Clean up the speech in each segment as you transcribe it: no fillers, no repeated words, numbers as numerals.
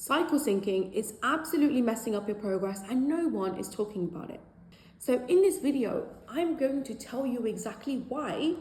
Cycle syncing is absolutely messing up your progress and no one is talking about it. So in this video, I'm going to tell you exactly why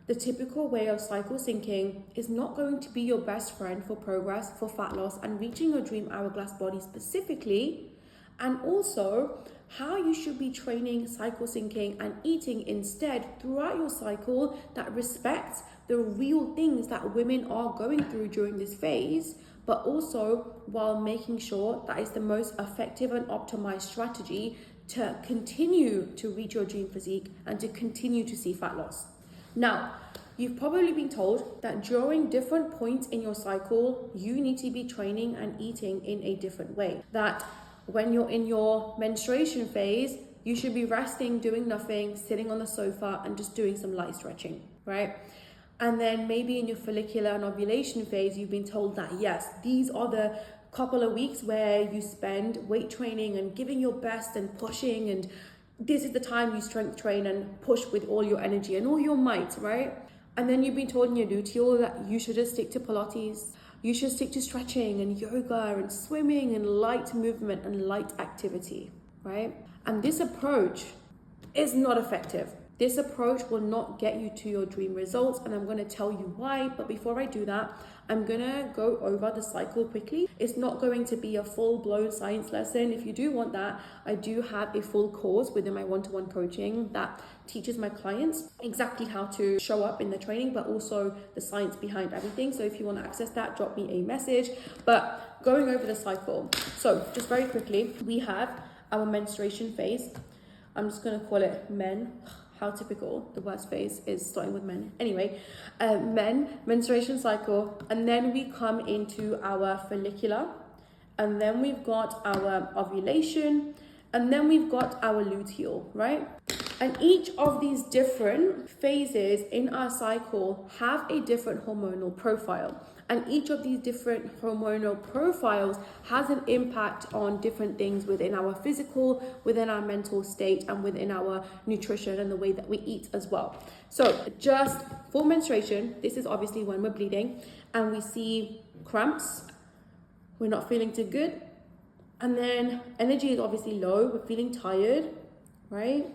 the typical way of cycle syncing is not going to be your best friend for progress, for fat loss, and reaching your dream hourglass body specifically, and also how you should be training cycle syncing and eating instead throughout your cycle that respects the real things that women are going through during this phase, but also while making sure that it's the most effective and optimized strategy to continue to reach your dream physique and to continue to see fat loss. Now, you've probably been told that during different points in your cycle, you need to be training and eating in a different way. That when you're in your menstruation phase, you should be resting, doing nothing, sitting on the sofa and just doing some light stretching, right? And then maybe in your follicular and ovulation phase, you've been told that yes, these are the couple of weeks where you spend weight training and giving your best and pushing, and this is the time you strength train and push with all your energy and all your might, right? And then you've been told in your luteal that you should just stick to Pilates. You should stick to stretching and yoga and swimming and light movement and light activity, right? And this approach is not effective. This approach will not get you to your dream results, and I'm going to tell you why. But before I do that, I'm going to go over the cycle quickly. It's not going to be a full-blown science lesson. If you do want that, I do have a full course within my one-to-one coaching that teaches my clients exactly how to show up in the training, but also the science behind everything. So if you want to access that, drop me a message. But going over the cycle. So just very quickly, we have our menstruation phase. I'm just going to call it men. How typical, the worst phase is starting with men. Anyway, menstruation cycle, and then we come into our follicular, and then we've got our ovulation, and then we've got our luteal, right? And each of these different phases in our cycle have a different hormonal profile. And each of these different hormonal profiles has an impact on different things within our physical, within our mental state, and within our nutrition and the way that we eat as well. So just for menstruation, this is obviously when we're bleeding and we see cramps, we're not feeling too good. And then energy is obviously low, we're feeling tired, right?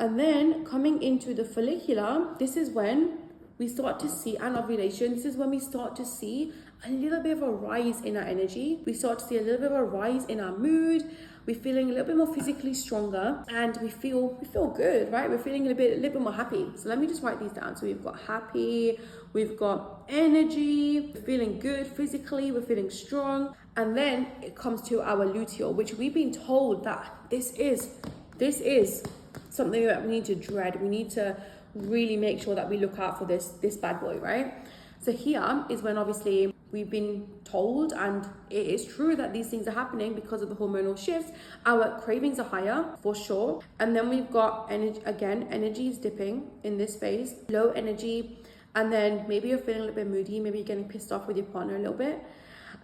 And then coming into the follicular, this is when we start to see an ovulation. This is when we start to see a little bit of a rise in our energy. We start to see a little bit of a rise in our mood. We're feeling a little bit more physically stronger, and we feel good, right? We're feeling a little bit more happy. So let me just write these down. So we've got happy, we've got energy, we're feeling good physically, we're feeling strong. And then it comes to our luteal, which we've been told that this is something that we need to dread. We need to really make sure that we look out for this bad boy, right? So here is when obviously we've been told, and it is true that these things are happening because of the hormonal shifts. Our cravings are higher for sure. And then we've got energy, again, energy is dipping in this phase, low energy. And then maybe you're feeling a little bit moody, maybe you're getting pissed off with your partner a little bit,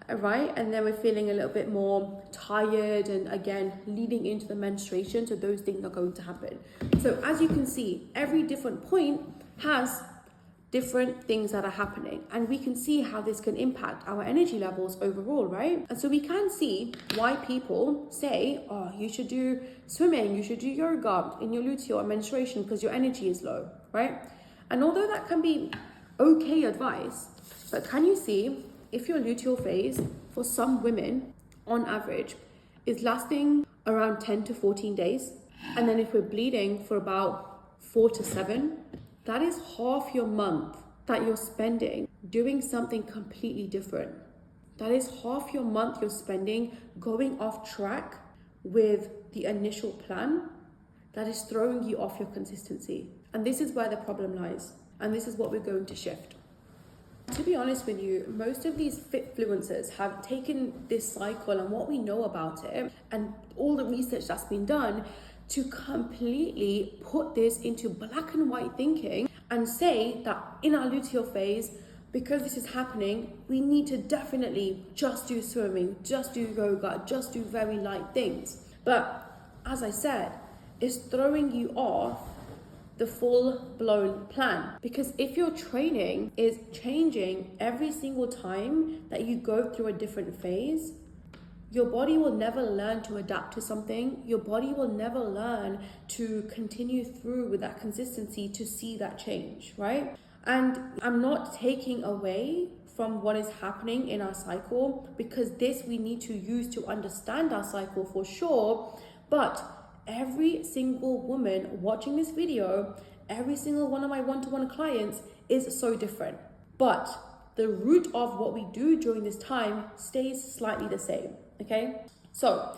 right? And then we're feeling a little bit more tired, and again leading into the menstruation, so those things are going to happen. So as you can see, every different point has different things that are happening, and we can see how this can impact our energy levels overall, right? And so we can see why people say, oh, you should do swimming, you should do yoga in your luteal and menstruation because your energy is low, right? And although that can be okay advice, but can you see if your luteal phase for some women on average is lasting around 10 to 14 days, and then if we're bleeding for about 4 to 7, that is half your month that you're spending doing something completely different. That is half your month you're spending going off track with the initial plan that is throwing you off your consistency. And this is where the problem lies, and this is what we're going to shift. To be honest with you, most of these fitfluencers have taken this cycle and what we know about it and all the research that's been done to completely put this into black and white thinking and say that in our luteal phase, because this is happening, we need to definitely just do swimming, just do yoga, just do very light things. But as I said, it's throwing you off the full-blown plan. Because if your training is changing every single time that you go through a different phase, Your body will never learn to adapt to something. Your body will never learn to continue through with that consistency to see that change, right? And I'm not taking away from what is happening in our cycle, because this we need to use to understand our cycle for sure. But every single woman watching this video, every single one of my one-to-one clients is so different. But the root of what we do during this time stays slightly the same, okay? So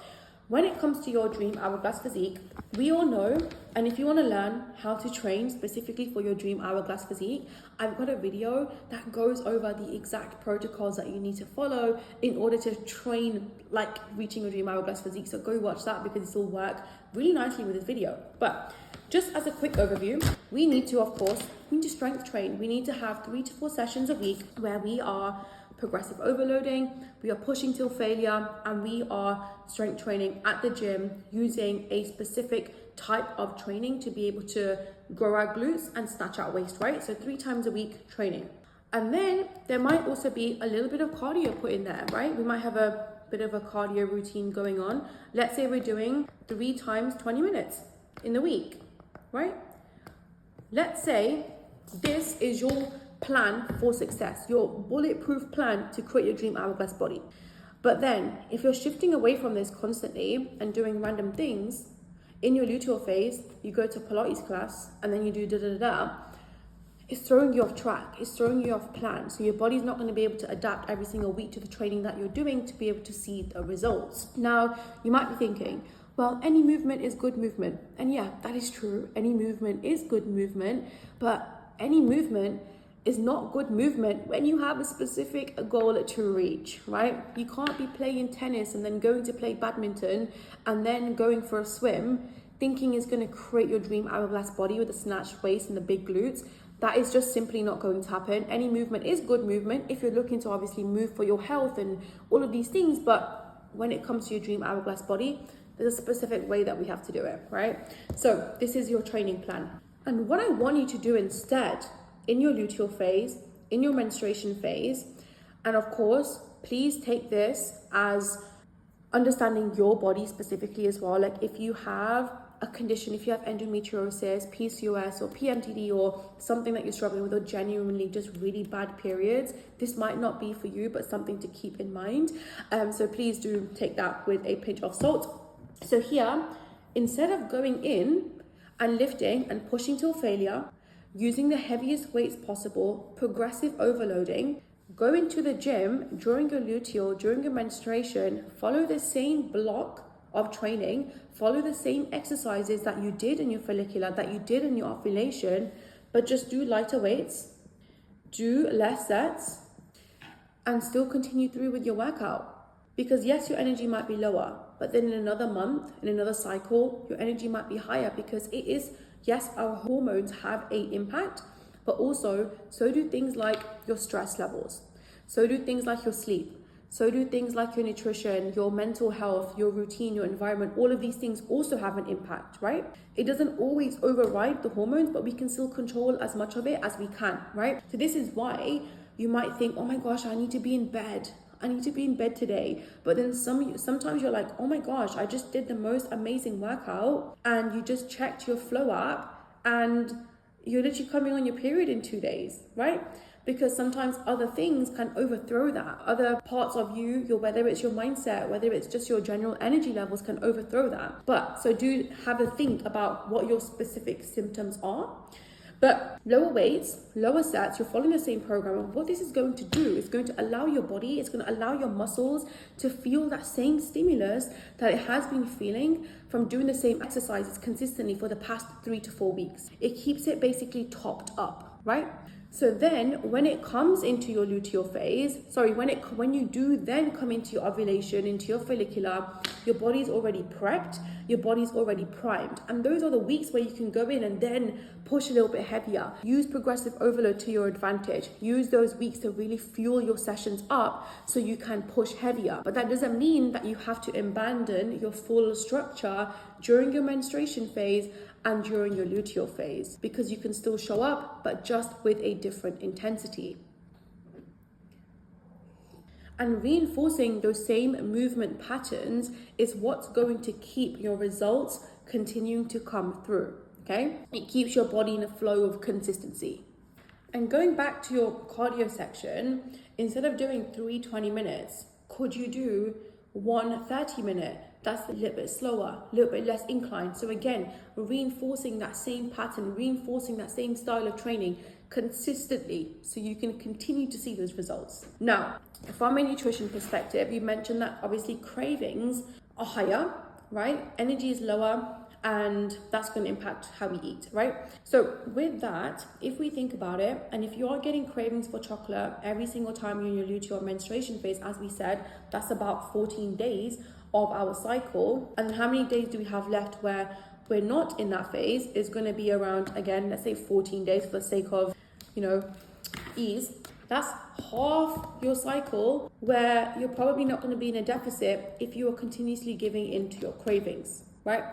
when it comes to your dream hourglass physique, we all know, and if you want to learn how to train specifically for your dream hourglass physique, I've got a video that goes over the exact protocols that you need to follow in order to train like reaching your dream hourglass physique. So go watch that, because this will work really nicely with this video. But just as a quick overview, we need to strength train. We need to have 3 to 4 sessions a week where we are progressive overloading, we are pushing till failure, and we are strength training at the gym using a specific type of training to be able to grow our glutes and snatch our waist, right? So 3 times a week training. And then there might also be a little bit of cardio put in there, right? We might have a bit of a cardio routine going on. Let's say we're doing 3 times 20 minutes in the week, right? Let's say this is your plan for success, your bulletproof plan to create your dream hourglass body. But then if you're shifting away from this constantly and doing random things, in your luteal phase, you go to Pilates class and then you do da-da-da-da, it's throwing you off track, it's throwing you off plan. So your body's not going to be able to adapt every single week to the training that you're doing to be able to see the results. Now, you might be thinking, well, any movement is good movement. And yeah, that is true. Any movement is good movement, but any movement is not good movement when you have a specific goal to reach, right? You can't be playing tennis and then going to play badminton and then going for a swim thinking it's going to create your dream hourglass body with a snatched waist and the big glutes. That is just simply not going to happen. Any movement is good movement if you're looking to obviously move for your health and all of these things, but when it comes to your dream hourglass body, there's a specific way that we have to do it, right? So this is your training plan. And what I want you to do instead in your luteal phase, in your menstruation phase, and of course, please take this as understanding your body specifically as well. Like if you have a condition, if you have endometriosis, PCOS or PMDD or something that you're struggling with, or genuinely just really bad periods, this might not be for you, but something to keep in mind. So please do take that with a pinch of salt. So here, instead of going in and lifting and pushing till failure, using the heaviest weights possible, progressive overloading, go into the gym during your luteal, during your menstruation, follow the same block of training, follow the same exercises that you did in your follicular, that you did in your ovulation, but just do lighter weights, do less sets, and still continue through with your workout. Because yes, your energy might be lower, but then in another month, in another cycle, your energy might be higher, because it is, yes, our hormones have an impact, but also so do things like your stress levels, so do things like your sleep, so do things like your nutrition, your mental health, your routine, your environment. All of these things also have an impact, right? It doesn't always override the hormones, but we can still control as much of it as we can, right? So this is why you might think, oh my gosh, I need to be in bed. I need to be in bed today. But then sometimes you're like, oh my gosh, I just did the most amazing workout, and you just checked your Flow app and you're literally coming on your period in 2 days, right? Because sometimes other things can overthrow that. Other parts of you, whether it's your mindset, whether it's just your general energy levels, can overthrow that. But so do have a think about what your specific symptoms are. But lower weights, lower sets, you're following the same program. And what this is going to do is going to allow your body, it's going to allow your muscles to feel that same stimulus that it has been feeling from doing the same exercises consistently for the past 3 to 4 weeks. It keeps it basically topped up, right? So then when it comes into your luteal phase, when you do then come into your ovulation, into your follicular, your body's already prepped, your body's already primed. And those are the weeks where you can go in and then push a little bit heavier. Use progressive overload to your advantage. Use those weeks to really fuel your sessions up so you can push heavier. But that doesn't mean that you have to abandon your full structure during your menstruation phase and during your luteal phase, because you can still show up, but just with a different intensity. And reinforcing those same movement patterns is what's going to keep your results continuing to come through, okay? It keeps your body in a flow of consistency. And going back to your cardio section, instead of doing 3 20 minutes, could you do 1 30-minute? That's a little bit slower, a little bit less inclined. So again, reinforcing that same pattern, reinforcing that same style of training consistently so you can continue to see those results. Now, from a nutrition perspective, you mentioned that obviously cravings are higher, right? Energy is lower, and that's going to impact how we eat, right? So with that, if we think about it, and if you are getting cravings for chocolate every single time you're in your luteal or menstruation phase, as we said, that's about 14 days of our cycle. And how many days do we have left where we're not in that phase is going to be around, again, let's say 14 days for the sake of, ease. That's half your cycle where you're probably not going to be in a deficit if you are continuously giving in to your cravings, right?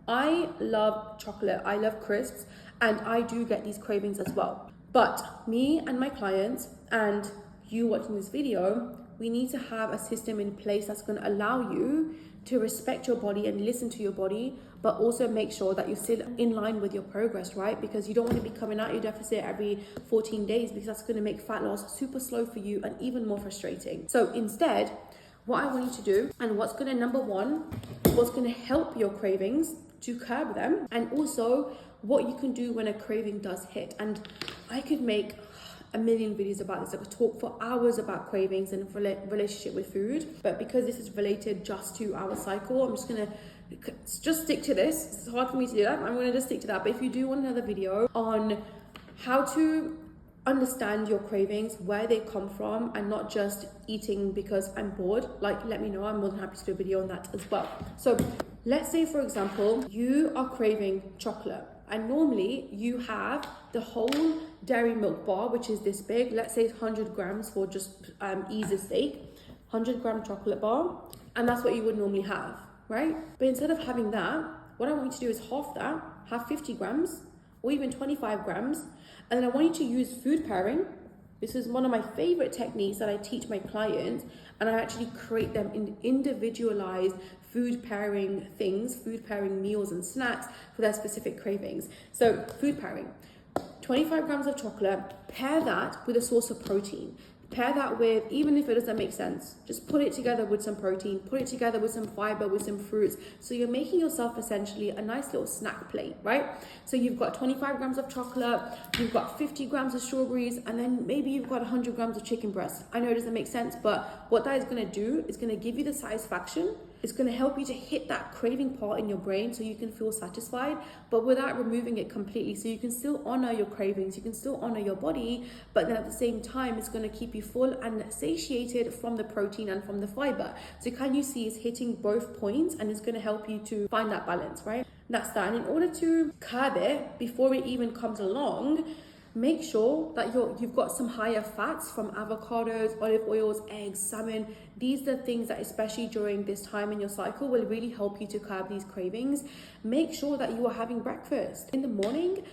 I love chocolate, I love crisps, and I do get these cravings as well. But me and my clients and you watching this video, we need to have a system in place that's going to allow you to respect your body and listen to your body, but also make sure that you're still in line with your progress, right? Because you don't want to be coming out your deficit every 14 days because that's going to make fat loss super slow for you and even more frustrating. So instead, what I want you to do, and what's going to help your cravings to curb them, and also what you can do when a craving does hit. And I could make a million videos about this. I could talk for hours about cravings and relationship with food, but because this is related just to our cycle, I'm just gonna stick to this. It's hard for me to do that. I'm gonna just stick to that. But if you do want another video on how to understand your cravings, where they come from, and not just eating because I'm bored, let me know. I'm more than happy to do a video on that as well. So let's say, for example, you are craving chocolate, and normally you have the whole dairy milk bar, which is this big. Let's say it's 100 grams for just ease's sake, 100-gram chocolate bar, and that's what you would normally have, right? But instead of having that, what I want you to do is half that, have 50 grams or even 25 grams, and then I want you to use food pairing. This is one of my favorite techniques that I teach my clients, and I actually create them in individualized food pairing things, food pairing meals and snacks for their specific cravings. So food pairing, 25 grams of chocolate, pair that with a source of protein. Pair that with, even if it doesn't make sense, just put it together with some protein, put it together with some fiber, with some fruits. So you're making yourself essentially a nice little snack plate, right? So you've got 25 grams of chocolate, you've got 50 grams of strawberries, and then maybe you've got 100 grams of chicken breast. I know it doesn't make sense, but what that is going to do is going to give you the satisfaction. It's going to help you to hit that craving part in your brain so you can feel satisfied, but without removing it completely. So you can still honor your cravings, you can still honor your body, but then at the same time, it's going to keep you full and satiated from the protein and from the fiber. So can you see it's hitting both points, and it's going to help you to find that balance, right? That's that. And in order to curb it before it even comes along, make sure that you've got some higher fats from avocados, olive oils, eggs, salmon. These are the things that, especially during this time in your cycle, will really help you to curb these cravings. Make sure that you are having breakfast in the morning.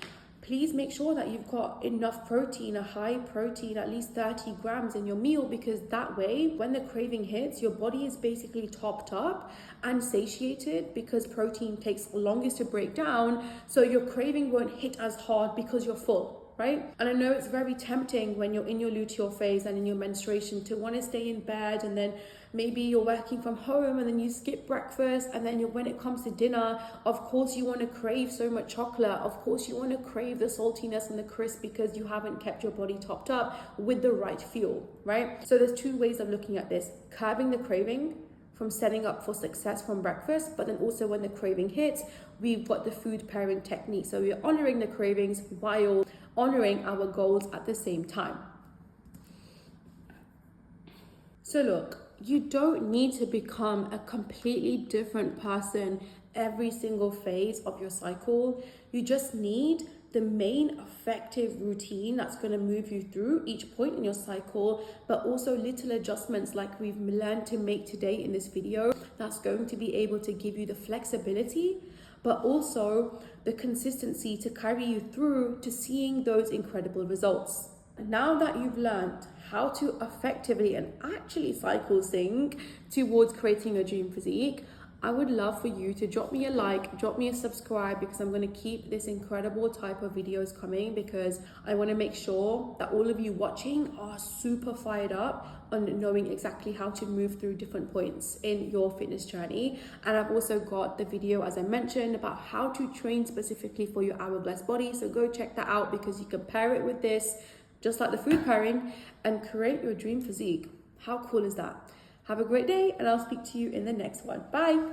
Please make sure that you've got enough protein, a high protein, at least 30 grams in your meal, because that way, when the craving hits, your body is basically topped up and satiated, because protein takes longest to break down. So your craving won't hit as hard because you're full, right? And I know it's very tempting when you're in your luteal phase and in your menstruation to want to stay in bed, and then maybe you're working from home and then you skip breakfast, and then when it comes to dinner, of course you want to crave so much chocolate. Of course you want to crave the saltiness and the crisp because you haven't kept your body topped up with the right fuel, right? So there's two ways of looking at this: curbing the craving from setting up for success from breakfast, but then also when the craving hits, we've got the food pairing technique. So we're honoring the cravings while honoring our goals at the same time. So look, you don't need to become a completely different person every single phase of your cycle. You just need the main effective routine that's going to move you through each point in your cycle, but also little adjustments like we've learned to make today in this video that's going to be able to give you the flexibility, but also the consistency to carry you through to seeing those incredible results. Now that you've learned how to effectively and actually cycle sync towards creating a dream physique, I would love for you to drop me a like, drop me a subscribe, because I'm going to keep this incredible type of videos coming, because I want to make sure that all of you watching are super fired up on knowing exactly how to move through different points in your fitness journey. And I've also got the video, as I mentioned, about how to train specifically for your hourglass body. So go check that out, because you can pair it with this, just like the food pairing, and create your dream physique. How cool is that? Have a great day, and I'll speak to you in the next one. Bye.